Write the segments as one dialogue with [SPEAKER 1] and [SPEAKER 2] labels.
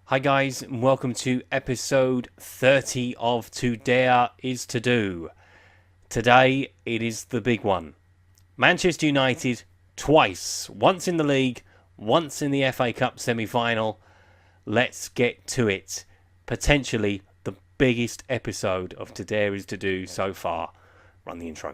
[SPEAKER 1] Hi guys, and welcome to episode 30 of Today is to Do. Today it is the big one. Manchester United twice, once in the league, once in the FA Cup semi-final. Let's get to it. Potentially the biggest episode of Today is to Do so far. Run the intro.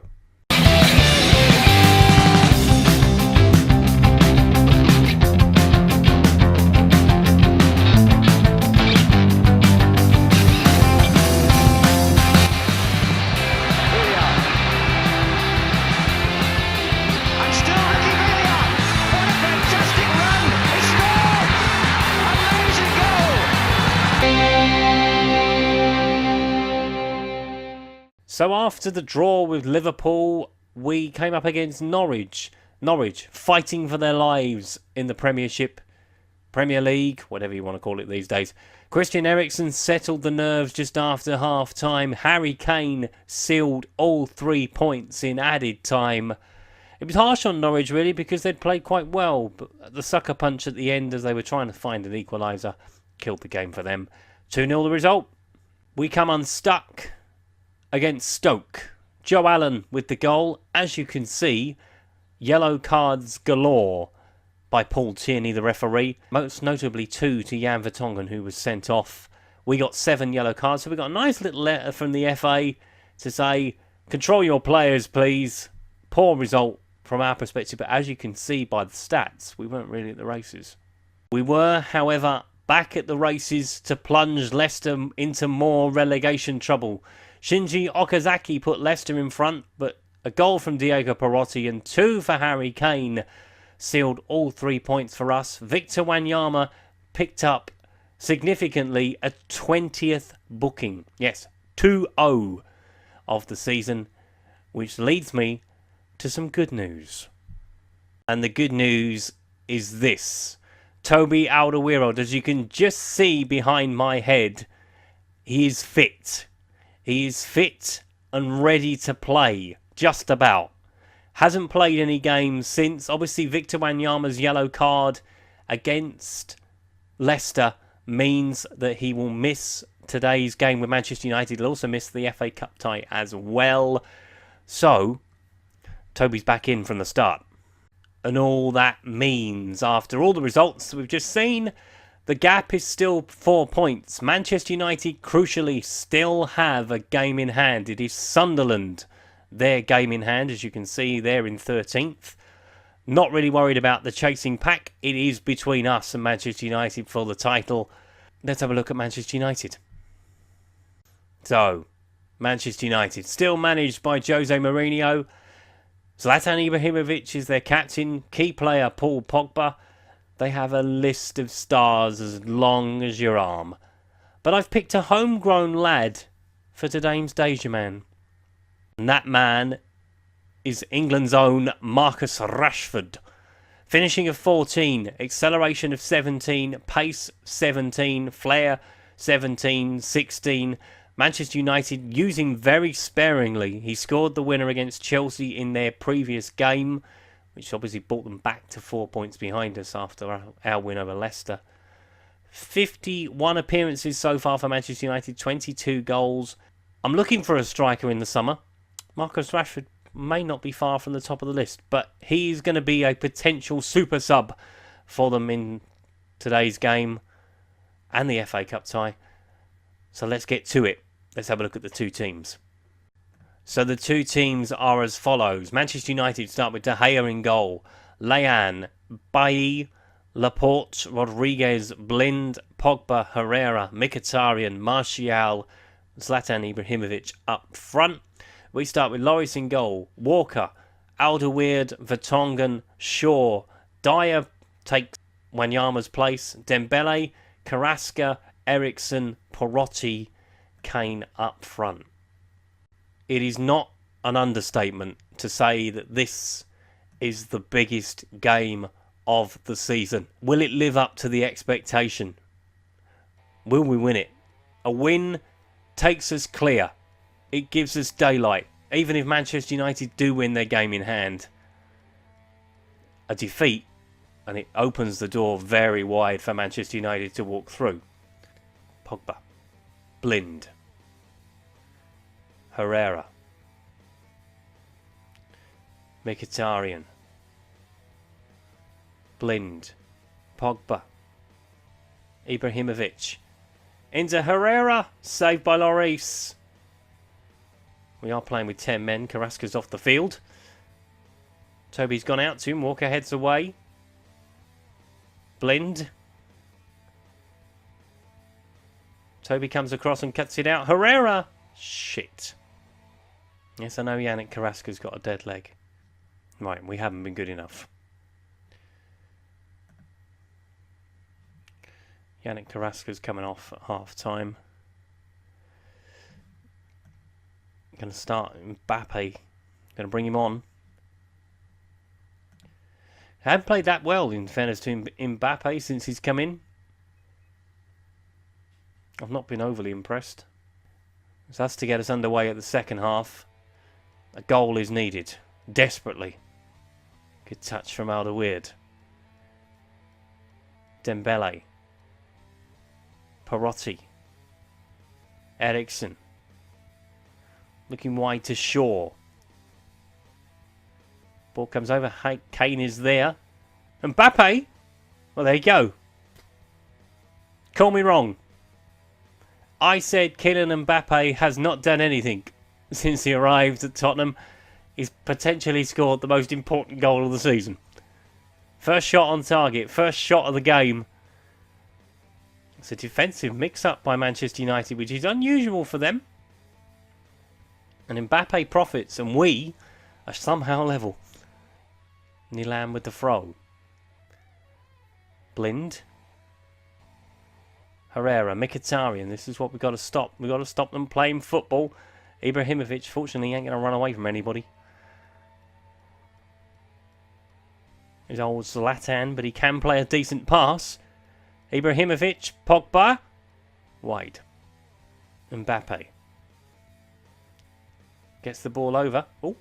[SPEAKER 1] So after the draw with Liverpool, we came up against Norwich. Norwich fighting for their lives in the Premiership, Premier League, whatever you want to call it these days. Christian Eriksen settled the nerves just after half-time. Harry Kane sealed all 3 points in added time. It was harsh on Norwich really because they'd played quite well, but the sucker punch at the end as they were trying to find an equaliser killed the game for them. 2-0 the result. We come unstuck against Stoke. Joe Allen with the goal. As you can see, yellow cards galore by Paul Tierney, the referee. Most notably 2 to Jan Vertonghen, who was sent off. We got 7 yellow cards, so we got a nice little letter from the FA to say, control your players, please. Poor result from our perspective, but as you can see by the stats, we weren't really at the races. We were, however, back at the races to plunge Leicester into more relegation trouble. Shinji Okazaki put Leicester in front, but a goal from Diego Perotti and 2 for Harry Kane sealed all 3 points for us. Victor Wanyama picked up significantly a 20th booking. Yes, 2-0 of the season, which leads me to some good news. And the good news is this. Toby Alderweireld, as you can just see behind my head, he is fit. He is fit and ready to play, just about. Hasn't played any games since. Obviously, Victor Wanyama's yellow card against Leicester means that he will miss today's game with Manchester United. He'll also miss the FA Cup tie as well. So, Toby's back in from the start. And all that means, after all the results we've just seen, the gap is still 4 points. Manchester United, crucially, still have a game in hand. It is Sunderland, their game in hand. As you can see, they're in 13th. Not really worried about the chasing pack. It is between us and Manchester United for the title. Let's have a look at Manchester United. So, Manchester United, still managed by Jose Mourinho. Zlatan Ibrahimovic is their captain. Key player Paul Pogba. They have a list of stars as long as your arm. But I've picked a homegrown lad for today's Deja Man. And that man is England's own Marcus Rashford. Finishing of 14, acceleration of 17, pace 17, flair 17, 16. Manchester United using very sparingly. He scored the winner against Chelsea in their previous game, which obviously brought them back to 4 points behind us after our win over Leicester. 51 appearances so far for Manchester United, 22 goals. I'm looking for a striker in the summer. Marcus Rashford may not be far from the top of the list, but he's going to be a potential super sub for them in today's game and the FA Cup tie. So let's get to it. Let's have a look at the two teams. So the two teams are as follows. Manchester United start with De Gea in goal. Leyan, Bailly, Laporte, Rodriguez, Blind, Pogba, Herrera, Mkhitaryan, Martial, Zlatan Ibrahimovic up front. We start with Lloris in goal. Walker, Alderweireld, Vertonghen, Shaw. Dyer takes Wanyama's place. Dembele, Carrasco, Eriksen, Perotti, Kane up front. It is not an understatement to say that this is the biggest game of the season. Will it live up to the expectation? Will we win it? A win takes us clear. It gives us daylight. Even if Manchester United do win their game in hand, a defeat, and it opens the door very wide for Manchester United to walk through. Pogba. Blind. Herrera. Mkhitaryan. Blind. Pogba. Ibrahimovic. Into Herrera. Saved by Lloris. We are playing with 10 men. Carrasco's off the field. Toby's gone out to him. Walker heads away. Blind. Toby comes across and cuts it out. Herrera! Shit. Yes, I know Yannick Carrasco's got a dead leg. Right, we haven't been good enough. Yannick Carrasco's coming off at half time. Going to start Mbappe. Going to bring him on. Haven't played that well, in fairness to Mbappe, since he's come in. I've not been overly impressed. So that's to get us underway at the second half. A goal is needed. Desperately. Good touch from Alderweireld. Dembele. Perotti. Eriksen. Looking wide to Shaw. Ball comes over. Kane is there. Mbappe. Well, there you go. Call me wrong. I said Kylian Mbappe has not done anything since he arrived at Tottenham. He's potentially scored the most important goal of the season. First shot on target. First shot of the game. It's a defensive mix-up by Manchester United, which is unusual for them. And Mbappe profits, and we are somehow level. Nilan with the throw. Blind. Herrera, Mkhitaryan. This is what we've got to stop. We've got to stop them playing football. Ibrahimovic, fortunately, ain't going to run away from anybody. He's old Zlatan, but he can play a decent pass. Ibrahimovic, Pogba. Wide. Mbappe. Gets the ball over. Oh.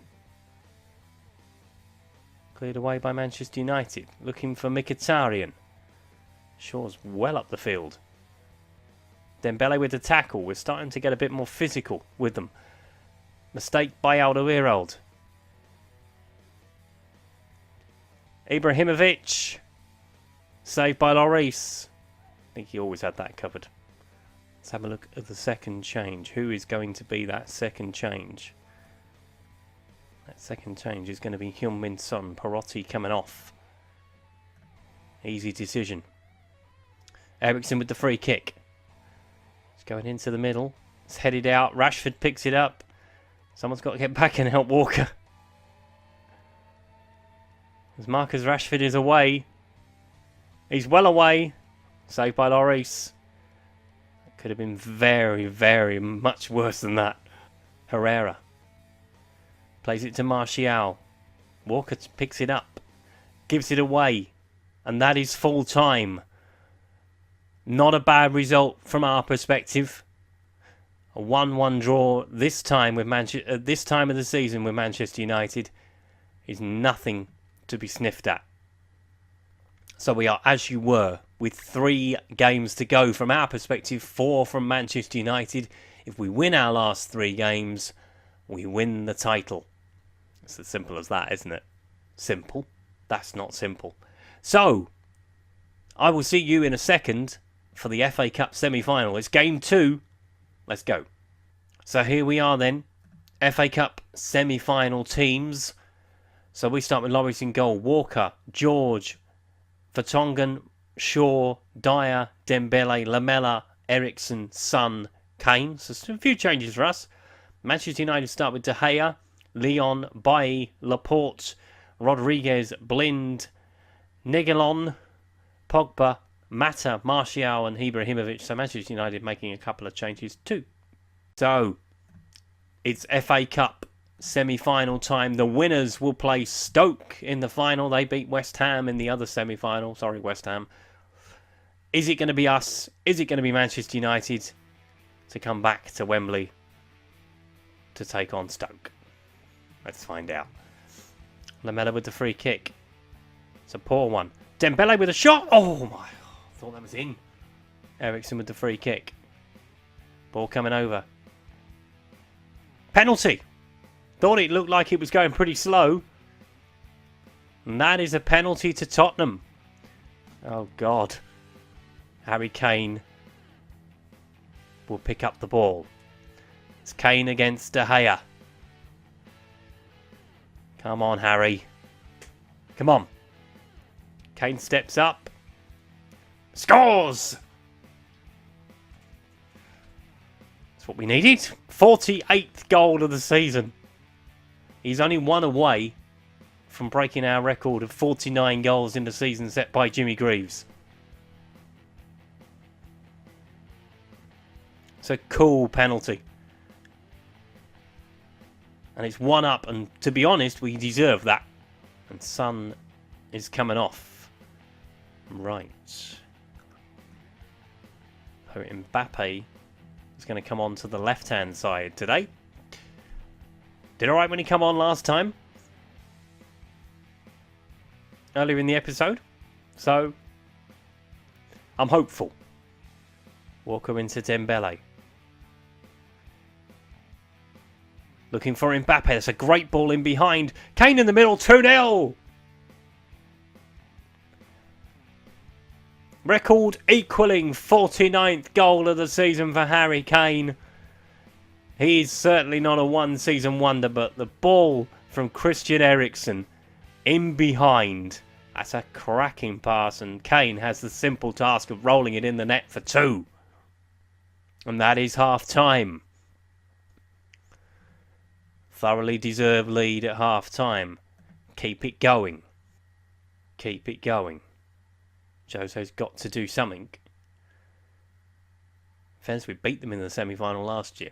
[SPEAKER 1] Cleared away by Manchester United. Looking for Mkhitaryan. Shaw's well up the field. Dembele with the tackle. We're starting to get a bit more physical with them. Mistake by Alderweireld. Ibrahimovic. Saved by Lloris. I think he always had that covered. Let's have a look at the second change. Who is going to be that second change? That second change is going to be Heung-min Son. Perotti coming off. Easy decision. Eriksen with the free kick. It's going into the middle. It's headed out. Rashford picks it up. Someone's got to get back and help Walker. As Marcus Rashford is away. He's well away. Saved by Lloris. Could have been very, very much worse than that. Herrera. Plays it to Martial. Walker picks it up. Gives it away. And that is full time. Not a bad result from our perspective. A 1-1 draw this time with this time of the season with Manchester United is nothing to be sniffed at. So we are as you were with 3 games to go from our perspective, 4 from Manchester United. If we win our last 3 games, we win the title. It's as simple as that, isn't it? Simple? That's not simple. So, I will see you in a second for the FA Cup semi-final. It's game 2. Let's go. So here we are then. FA Cup semi-final teams. So we start with Lloris in goal. Walker, George, Vertonghen, Shaw, Dyer, Dembele, Lamela, Eriksen, Son, Kane. So a few changes for us. Manchester United start with De Gea, Leon, Bailly, Laporte, Rodriguez, Blind, Neguilon, Pogba, Mata, Martial and Ibrahimovic. So Manchester United making a couple of changes too. So it's FA Cup semi-final time. The winners will play Stoke in the final. They beat West Ham in the other semi-final. Sorry, West Ham. Is it going to be us? Is it going to be Manchester United to come back to Wembley to take on Stoke? Let's find out. Lamela with the free kick. It's a poor one. Dembele with a shot. Oh my. I thought that was in. Eriksen with the free kick. Ball coming over. Penalty! Thought it looked like it was going pretty slow. And that is a penalty to Tottenham. Oh, God. Harry Kane will pick up the ball. It's Kane against De Gea. Come on, Harry. Come on. Kane steps up. Scores! That's what we needed. 48th goal of the season. He's only one away from breaking our record of 49 goals in the season set by Jimmy Greaves. It's a cool penalty. And it's 1-up, and to be honest, we deserve that. And Son is coming off. Right. So Mbappe is going to come on to the left-hand side today. Did alright when he come on last time. Earlier in the episode. So, I'm hopeful. Walker into Dembele. Looking for Mbappe. That's a great ball in behind. Kane in the middle. 2-0. Record equalling 49th goal of the season for Harry Kane. He's certainly not a one-season wonder, but the ball from Christian Eriksen in behind. That's a cracking pass, and Kane has the simple task of rolling it in the net for 2. And that is half-time. Thoroughly deserved lead at half-time. Keep it going. Keep it going. Jose's got to do something. Fans, we beat them in the semi-final last year.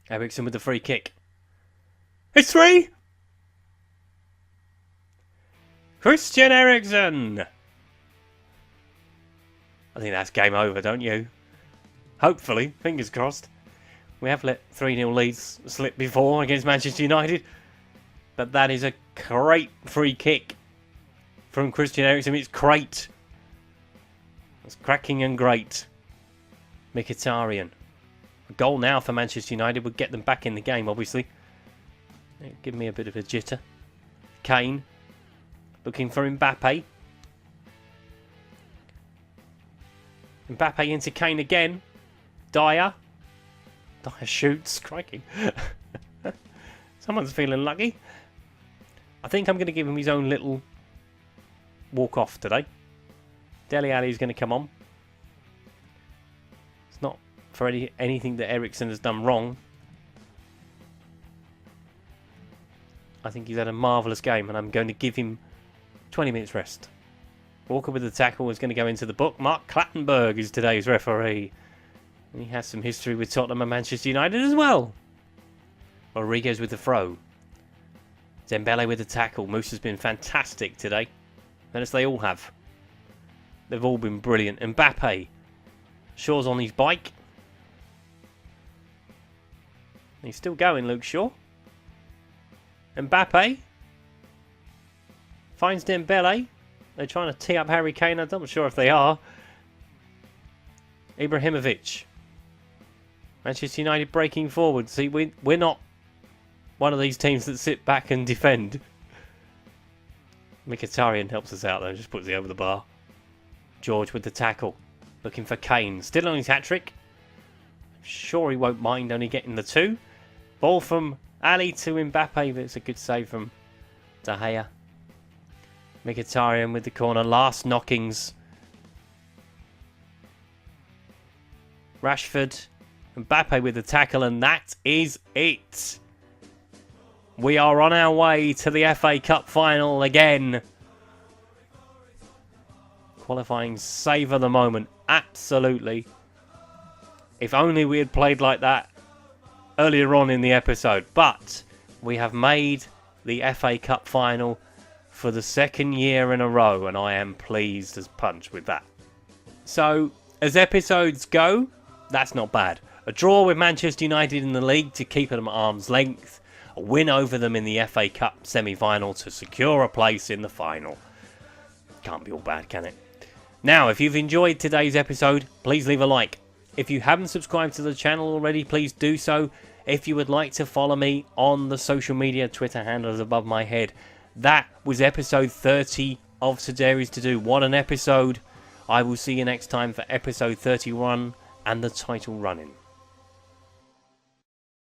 [SPEAKER 1] Eriksen with the free kick. It's 3! Christian Eriksen! I think that's game over, don't you? Hopefully, fingers crossed. We have let 3-0 leads slip before against Manchester United. But that is a great free kick from Christian Eriksen. It's great. It's cracking and great. Mkhitaryan. A goal now for Manchester United would get them back in the game, obviously. Give me a bit of a jitter. Kane. Looking for Mbappe. Mbappe into Kane again. Dyer. Dyer shoots. Crikey. Someone's feeling lucky. I think I'm going to give him his own little walk off today. Dele Alli is going to come on. It's not for anything that Eriksen has done wrong. I think he's had a marvellous game, and I'm going to give him 20 minutes rest. Walker with the tackle is going to go into the book. Mark Clattenburg is today's referee. And he has some history with Tottenham and Manchester United as well. Rodriguez with the throw. Dembele with the tackle. Moose has been fantastic today. And as they all have. They've all been brilliant. Mbappe. Shaw's on his bike. He's still going, Luke Shaw. Mbappe. Finds Dembele. They're trying to tee up Harry Kane. I'm not sure if they are. Ibrahimovic. Manchester United breaking forward. See, we're not one of these teams that sit back and defend. Mkhitaryan helps us out though. Just puts it over the bar. George with the tackle. Looking for Kane. Still on his hat-trick. I'm sure he won't mind only getting the 2. Ball from Ali to Mbappe. But it's a good save from De Gea. Mkhitaryan with the corner. Last knockings. Rashford. Mbappe with the tackle. And that is it. We are on our way to the FA Cup final again. Qualifying savour the moment. Absolutely. If only we had played like that earlier on in the episode. But we have made the FA Cup final for the 2nd year in a row. And I am pleased as punch with that. So, as episodes go, that's not bad. A draw with Manchester United in the league to keep them at arm's length. A win over them in the FA Cup semi-final to secure a place in the final. Can't be all bad, can it? Now, if you've enjoyed today's episode, please leave a like. If you haven't subscribed to the channel already, please do so. If you would like to follow me on the social media Twitter handles above my head. That was episode 30 of Sir Dairies to Do. What an episode. I will see you next time for episode 31 and the title running.